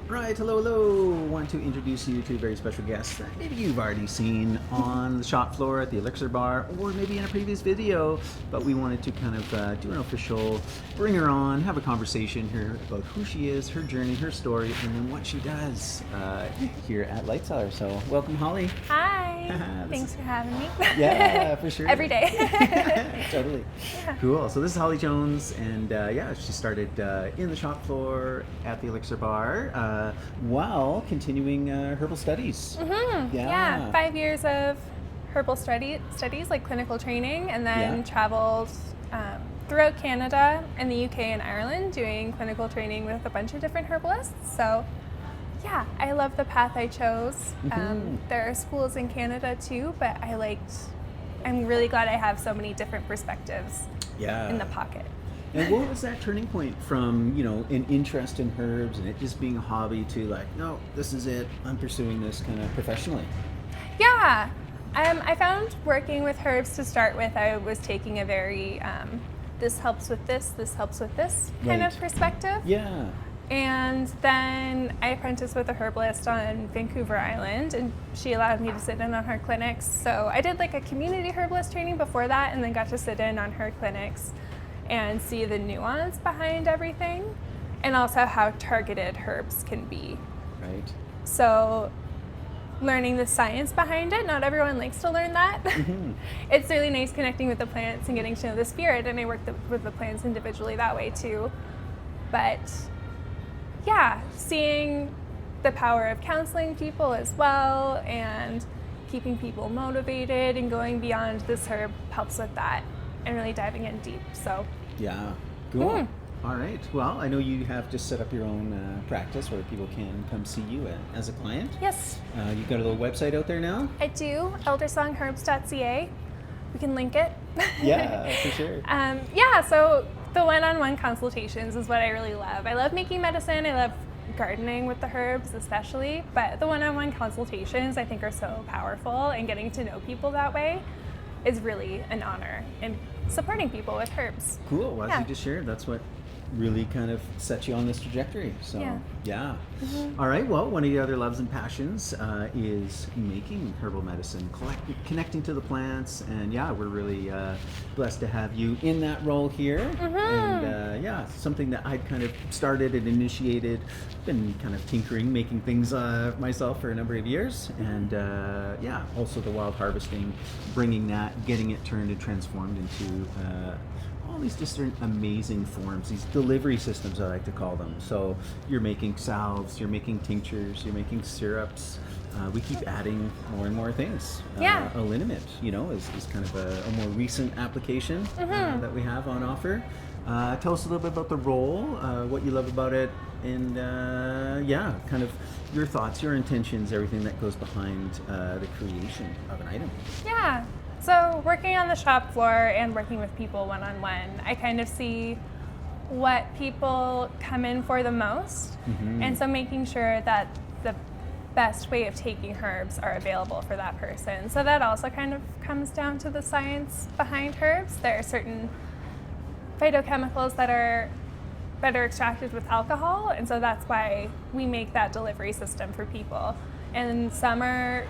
Right, hello. Want to introduce you to a very special guest that maybe you've already seen on the shop floor at the Elixir Bar or maybe in a previous video, but we wanted to kind of do an official, bring her on, have a conversation here about who she is, her journey, her story, and then what she does here at Lightseller. So welcome, Holly. Hi. Thanks for having me. Yeah, for sure. Every day. Totally. Yeah. Cool. So this is Holly Jones, and she started in the shop floor at the Elixir Bar while continuing herbal studies. Mm-hmm. Yeah, 5 years of herbal studies, like clinical training, and then traveled throughout Canada and the UK and Ireland doing clinical training with a bunch of different herbalists. So yeah, I love the path I chose. There are schools in Canada too, but I'm really glad I have so many different perspectives in the pocket. And what was that turning point from, an interest in herbs and it just being a hobby to like, no, this is it, I'm pursuing this kind of professionally? Yeah, I found working with herbs to start with, I was taking a very, this helps with this helps with this kind of perspective. Yeah. And then I apprenticed with a herbalist on Vancouver Island, and she allowed me to sit in on her clinics. So I did like a community herbalist training before that, and then got to sit in on her clinics and see the nuance behind everything, and also how targeted herbs can be. Right. So learning the science behind it, not everyone likes to learn that. It's really nice connecting with the plants and getting to know the spirit, and I work with the plants individually that way too. But yeah, seeing the power of counseling people as well and keeping people motivated and going beyond this herb helps with that and really diving in deep. So yeah, cool. All right. Well, I know you have just set up your own practice where people can come see you as a client. Yes. You've got a little website out there now? I do, eldersongherbs.ca. We can link it. Yeah, for sure. So the one-on-one consultations is what I really love. I love making medicine. I love gardening with the herbs especially, but the one-on-one consultations I think are so powerful, and getting to know people that way is really an honor, and supporting people with herbs. Cool. Well, as you just shared, that's what really kind of set you on this trajectory. So yeah. All right. Well, one of the other loves and passions is making herbal medicine, connecting to the plants, and we're really blessed to have you in that role here. And something that I'd kind of started and initiated, been kind of tinkering, making things myself for a number of years, and also the wild harvesting, bringing that, getting it turned and transformed into all these different amazing forms, these delivery systems I like to call them. So you're making salves, you're making tinctures, you're making syrups. We keep adding more and more things. Aliniment, is kind of a more recent application that we have on offer. Tell us a little bit about the role, what you love about it, and kind of your thoughts, your intentions, everything that goes behind the creation of an item. Yeah. So working on the shop floor and working with people one-on-one, I kind of see what people come in for the most. And so making sure that the best way of taking herbs are available for that person. So that also kind of comes down to the science behind herbs. There are certain phytochemicals that are better extracted with alcohol, and so that's why we make that delivery system for people. And some are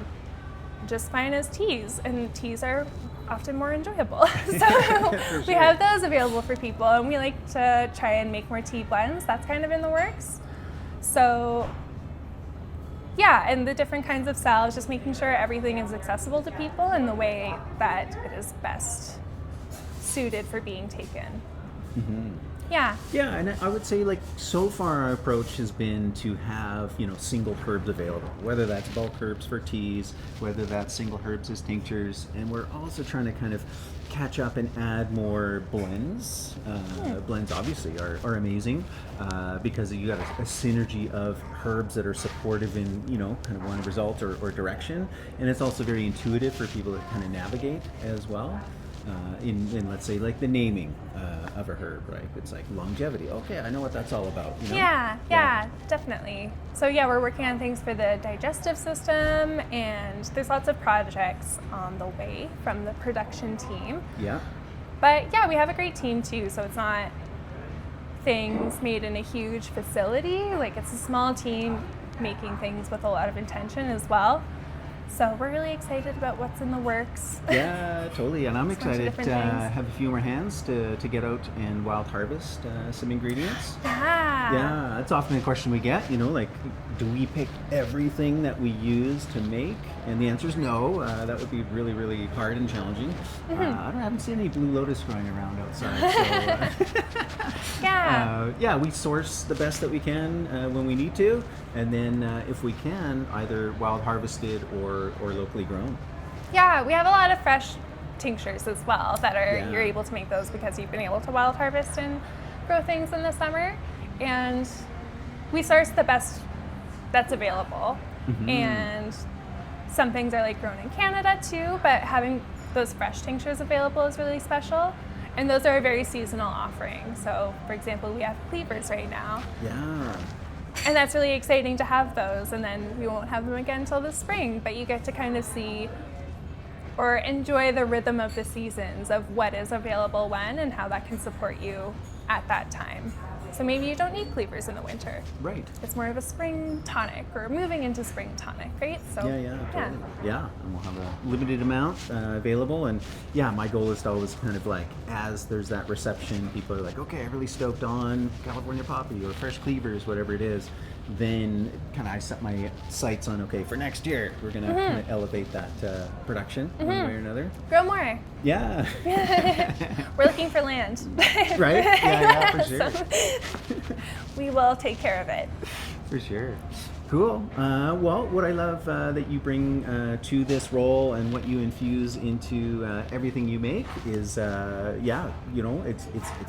just fine as teas, and teas are often more enjoyable. So we have those available for people, and we like to try and make more tea blends. That's kind of in the works. So and the different kinds of salves, just making sure everything is accessible to people in the way that it is best suited for being taken. Yeah, and I would say so far our approach has been to have, single herbs available, whether that's bulk herbs for teas, whether that's single herbs as tinctures, and we're also trying to kind of catch up and add more blends. Blends obviously are amazing because you got a synergy of herbs that are supportive in, kind of one result or direction, and it's also very intuitive for people to kind of navigate as well. In let's say the naming of a herb, right? It's like longevity. Okay, I know what that's all about. Yeah, definitely. So we're working on things for the digestive system, and there's lots of projects on the way from the production team. Yeah. But we have a great team too, so it's not things made in a huge facility. Like, it's a small team making things with a lot of intention as well. So we're really excited about what's in the works. Yeah, totally. And I'm excited to things. have a few more hands to get out and wild harvest some ingredients. Yeah. Yeah, that's often a question we get, like, do we pick everything that we use to make? And the answer is no. That would be really, really hard and challenging. I haven't seen any Blue Lotus growing around outside. So, Yeah. we source the best that we can when we need to. And then if we can, either wild harvested or locally grown. Yeah, we have a lot of fresh tinctures as well that are, Yeah. you're able to make those because you've been able to wild harvest and grow things in the summer. And we source the best that's available. And some things are like grown in Canada too, but having those fresh tinctures available is really special. And those are a very seasonal offering. So, for example, we have cleavers right now. Yeah. And that's really exciting to have those, and then we won't have them again until the spring, but you get to kind of see or enjoy the rhythm of the seasons of what is available when and how that can support you at that time. So maybe you don't need cleavers in the winter. Right. It's more of a spring tonic or moving into spring tonic, right? So Yeah, totally. Yeah, and we'll have a limited amount available. And yeah, my goal is to always kind of like, as there's that reception, people are like, okay, I'm really stoked on California poppy or fresh cleavers, whatever it is. Then kind of I set my sights on, okay, for next year, we're going to kind of elevate that production one way or another. grow more. Yeah. We're looking for land. Right? Yeah, for sure. So we will take care of it. For sure. Cool. Well, what I love that you bring to this role and what you infuse into everything you make is, it's a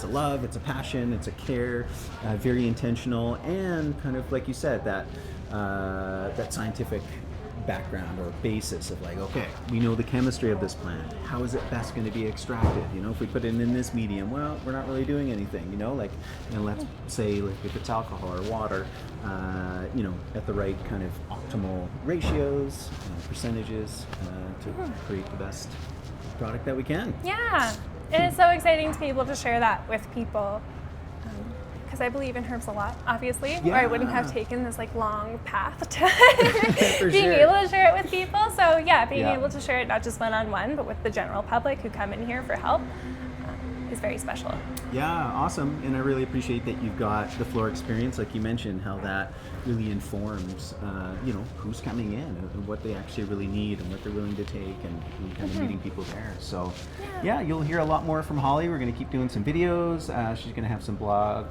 love, it's a passion, it's a care, very intentional, and kind of like you said, that scientific background or basis of like, okay, we know the chemistry of this plant. How is it best going to be extracted? If we put it in this medium, well, we're not really doing anything. Let's say like if it's alcohol or water, at the right kind of optimal ratios, percentages to create the best product that we can. Yeah, and it's so exciting to be able to share that with people. Because I believe in herbs a lot, obviously, or I wouldn't have taken this like long path to being able to share it with people. So yeah, being able to share it not just one-on-one, but with the general public who come in here for help is very special. Yeah, awesome. And I really appreciate that you've got the floor experience, like you mentioned, how that really informs, who's coming in and what they actually really need and what they're willing to take and kind of meeting people there. So yeah, you'll hear a lot more from Holly. We're going to keep doing some videos. She's going to have some blog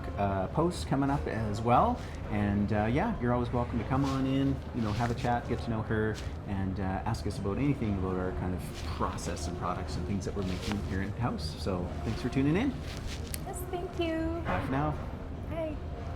posts coming up as well. And you're always welcome to come on in, have a chat, get to know her, and ask us about anything about our kind of process and products and things that we're making here in house. So thanks for tuning in. Yes, thank you. Bye for now. Bye.